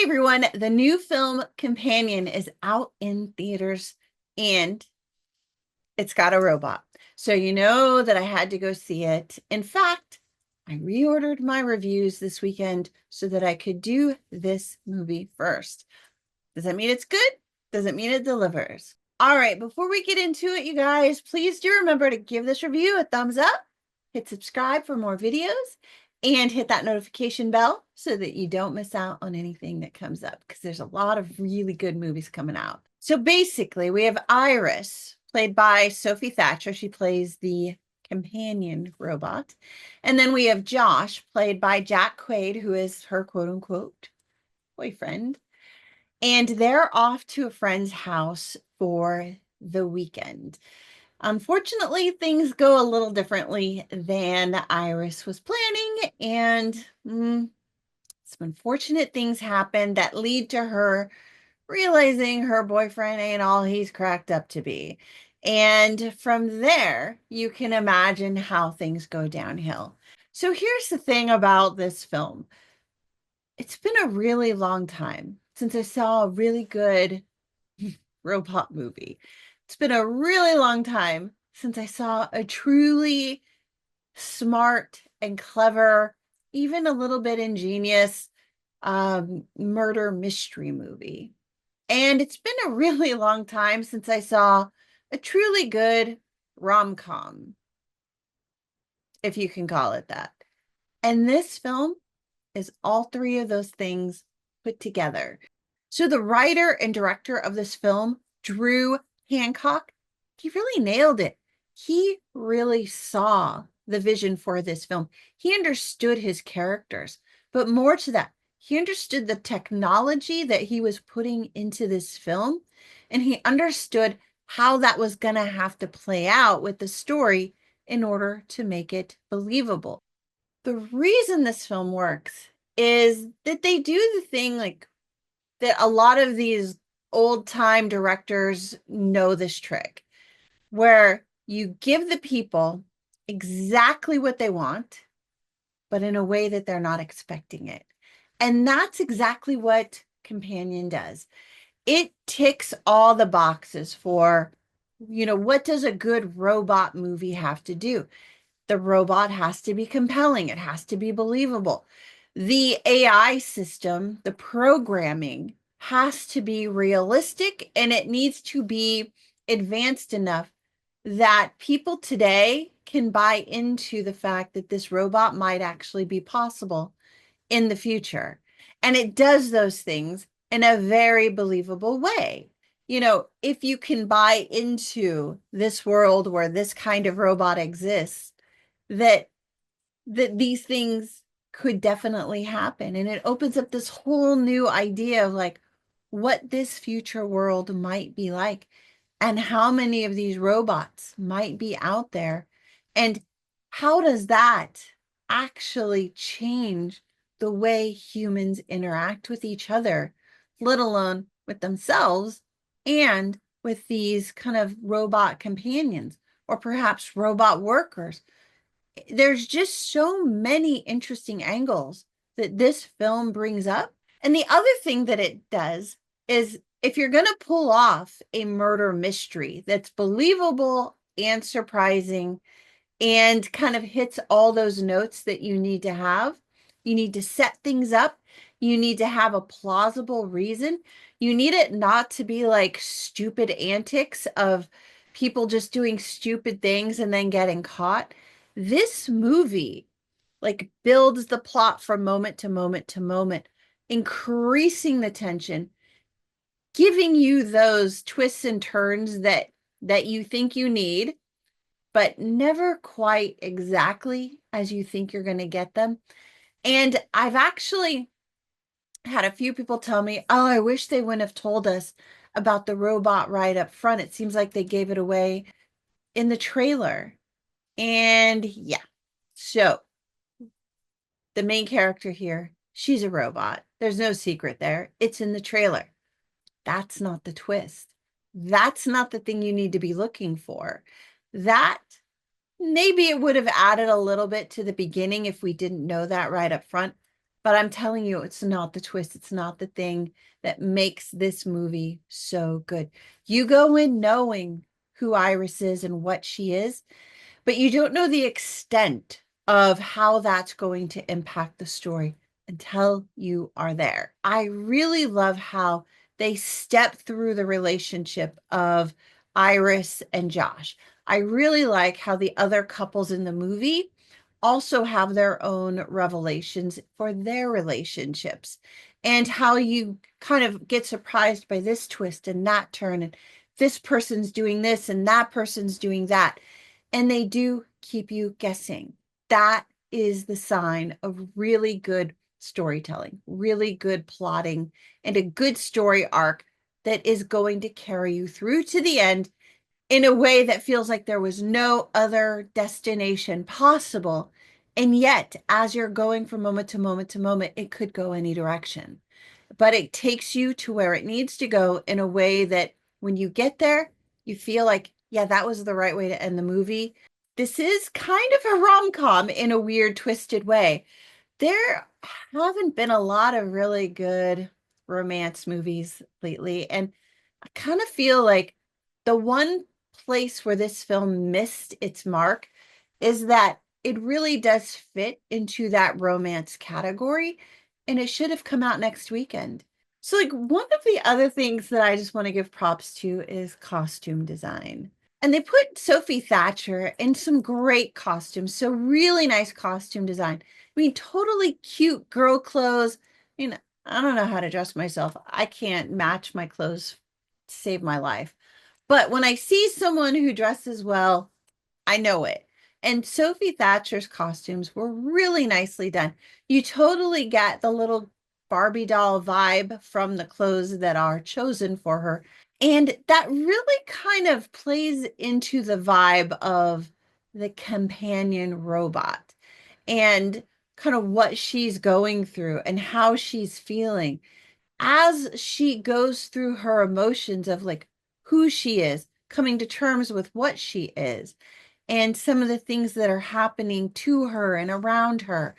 Hey everyone, the new film Companion is out in theaters and it's got a robot. So you know that I had to go see it. In fact, I reordered my reviews this weekend so that I could do this movie first. Does that mean it's good? Does it mean it delivers? All right, before we get into it, you guys, please do remember to give this review a thumbs up, hit subscribe for more videos, and hit that notification bell so that you don't miss out on anything that comes up because there's a lot of really good movies coming out. So basically, we have Iris, played by Sophie Thatcher. She plays the companion robot. And then we have Josh, played by Jack Quaid, who is her quote-unquote boyfriend. And they're off to a friend's house for the weekend. Unfortunately, things go a little differently than Iris was planning, and some unfortunate things happen that lead to her realizing her boyfriend ain't all he's cracked up to be. And from there, you can imagine how things go downhill. So here's the thing about this film. It's been a really long time since I saw a really good robot movie. It's been a really long time since I saw a truly smart and clever, even a little bit ingenious murder mystery movie. And it's been a really long time since I saw a truly good rom-com, if you can call it that. And this film is all three of those things put together. So the writer and director of this film, Drew Hancock, he really nailed it. He really saw the vision for this film. He understood his characters, but more to that, he understood the technology that he was putting into this film, and he understood how that was going to have to play out with the story in order to make it believable. The reason this film works is that they do the thing like that a lot of these old time directors know this trick, where you give the people exactly what they want, but in a way that they're not expecting it. And that's exactly what Companion does. It ticks all the boxes for, what does a good robot movie have to do? The robot has to be compelling. It has to be believable. The AI system, the programming has to be realistic, and it needs to be advanced enough that people today can buy into the fact that this robot might actually be possible in the future. And it does those things in a very believable way. If you can buy into this world where this kind of robot exists, that these things could definitely happen. And it opens up this whole new idea of like what this future world might be like and how many of these robots might be out there. And how does that actually change the way humans interact with each other, let alone with themselves and with these kind of robot companions or perhaps robot workers? There's just so many interesting angles that this film brings up. And the other thing that it does is if you're going to pull off a murder mystery that's believable and surprising and kind of hits all those notes that you need to have, you need to set things up. You need to have a plausible reason. You need it not to be like stupid antics of people just doing stupid things and then getting caught. This movie like builds the plot from moment to moment to moment, increasing the tension, giving you those twists and turns that you think you need, but never quite exactly as you think you're going to get them. And I've actually had a few people tell me, "Oh, I wish they wouldn't have told us about the robot right up front. It seems like they gave it away in the trailer." And yeah, so the main character here, she's a robot. There's no secret there. It's in the trailer. That's not the twist. That's not the thing you need to be looking for. That maybe it would have added a little bit to the beginning if we didn't know that right up front, But I'm telling you, it's not the twist. It's not the thing that makes this movie so good. You go in knowing who Iris is and what she is, but you don't know the extent of how that's going to impact the story until you are there. I really love how they step through the relationship of Iris and Josh. I really like how the other couples in the movie also have their own revelations for their relationships, and how you kind of get surprised by this twist and that turn, and this person's doing this and that person's doing that. And they do keep you guessing. That is the sign of really good storytelling, really good plotting, and a good story arc that is going to carry you through to the end in a way that feels like there was no other destination possible. And yet, as you're going from moment to moment to moment, it could go any direction. But it takes you to where it needs to go in a way that when you get there, you feel like, yeah, that was the right way to end the movie. This is kind of a rom-com in a weird, twisted way. There haven't been a lot of really good romance movies lately. And I kind of feel like the one place where this film missed its mark is that it really does fit into that romance category, and it should have come out next weekend. So, like, one of the other things that I just want to give props to is costume design. And they put Sophie Thatcher in some great costumes. So, really nice costume design. I mean, totally cute girl clothes. I mean, I don't know how to dress myself. I can't match my clothes to save my life. But when I see someone who dresses well, I know it. And Sophie Thatcher's costumes were really nicely done. You totally get the little Barbie doll vibe from the clothes that are chosen for her. And that really kind of plays into the vibe of the companion robot and kind of what she's going through and how she's feeling as she goes through her emotions of like who she is, coming to terms with what she is, and some of the things that are happening to her and around her.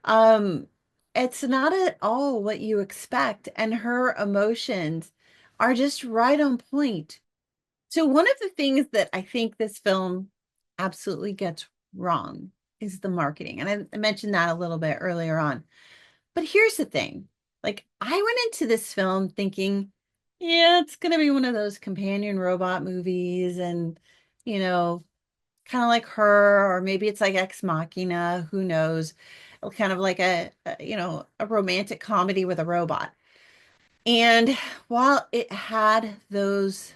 Um, it's not at all what you expect, and her emotions are just right on point. So, one of the things that I think this film absolutely gets wrong is the marketing. And I mentioned that a little bit earlier on. But here's the thing, like, I went into this film thinking, yeah, it's going to be one of those companion robot movies, and, you know, kind of like her, or maybe it's like Ex Machina, who knows, kind of like a romantic comedy with a robot. And while it had those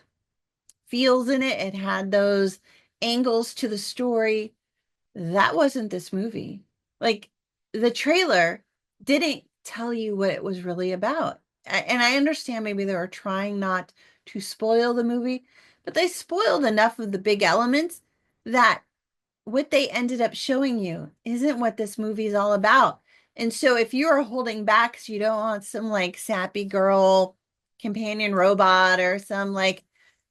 feels in it, it had those angles to the story, that wasn't this movie. Like, the trailer didn't tell you what it was really about. And I understand maybe they were trying not to spoil the movie, but they spoiled enough of the big elements that what they ended up showing you isn't what this movie is all about. And so if you are holding back, so you don't want some like sappy girl companion robot or some like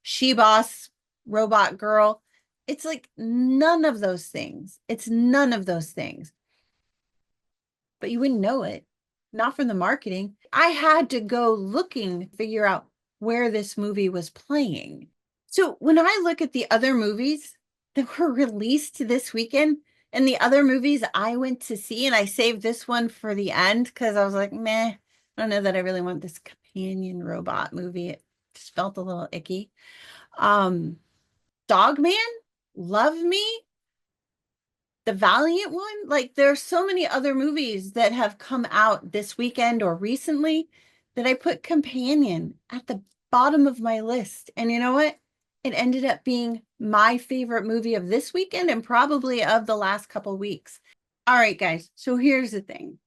she boss robot girl, it's like none of those things. It's none of those things. But you wouldn't know it, not from the marketing. I had to go looking, figure out where this movie was playing. So when I look at the other movies that were released this weekend and the other movies I went to see, and I saved this one for the end because I was like, meh, I don't know that I really want this companion robot movie. It just felt a little icky. Um, Dogman, Love Me, the Valiant one. Like, there's so many other movies that have come out this weekend or recently that I put companion at the bottom of my list. And you know what? It ended up being my favorite movie of this weekend and probably of the last couple weeks. All right, guys. So here's the thing.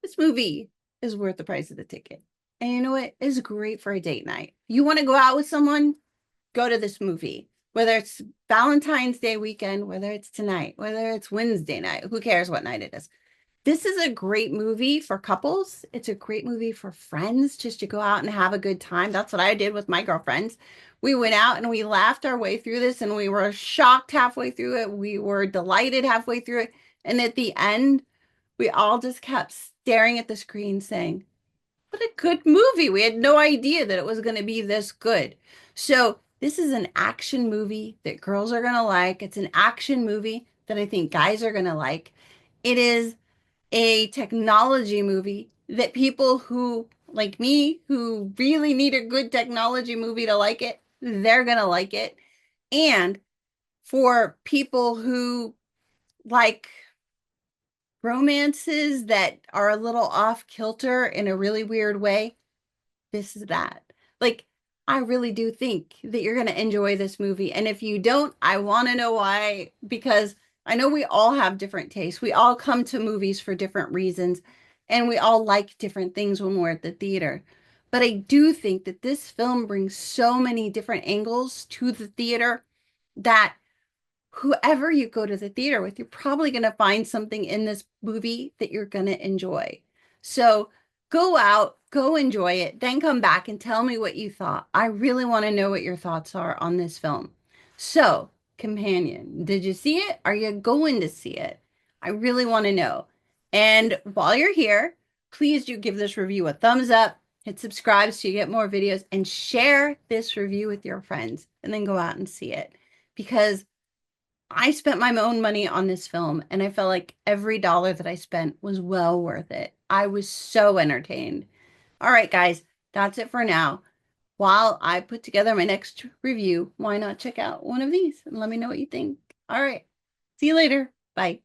This movie is worth the price of the ticket. And you know what? It's great for a date night. You want to go out with someone? Go to this movie. Whether it's Valentine's Day weekend, whether it's tonight, whether it's Wednesday night, who cares what night it is? This is a great movie for couples. It's a great movie for friends just to go out and have a good time. That's what I did with my girlfriends. We went out and we laughed our way through this, and we were shocked halfway through it. We were delighted halfway through it. And at the end, we all just kept staring at the screen saying, what a good movie. We had no idea that it was going to be this good. So, this is an action movie that girls are going to like. It's an action movie that I think guys are going to like. It is a technology movie that people who, like me, who really need a good technology movie to like it, they're going to like it. And for people who like romances that are a little off kilter in a really weird way, this is that. Like, I really do think that you're going to enjoy this movie. And if you don't, I want to know why, because I know we all have different tastes. We all come to movies for different reasons, and we all like different things when we're at the theater. But I do think that this film brings so many different angles to the theater that whoever you go to the theater with, you're probably going to find something in this movie that you're going to enjoy. So go out, go enjoy it, then come back and tell me what you thought. I really want to know what your thoughts are on this film. So, companion, did you see it? Are you going to see it? I really want to know. And while you're here, please do give this review a thumbs up, hit subscribe so you get more videos, and share this review with your friends, and then go out and see it. Because I spent my own money on this film, and I felt like every dollar that I spent was well worth it. I was so entertained. All right, guys, that's it for now. While I put together my next review, why not check out one of these and let me know what you think? All right, see you later. Bye.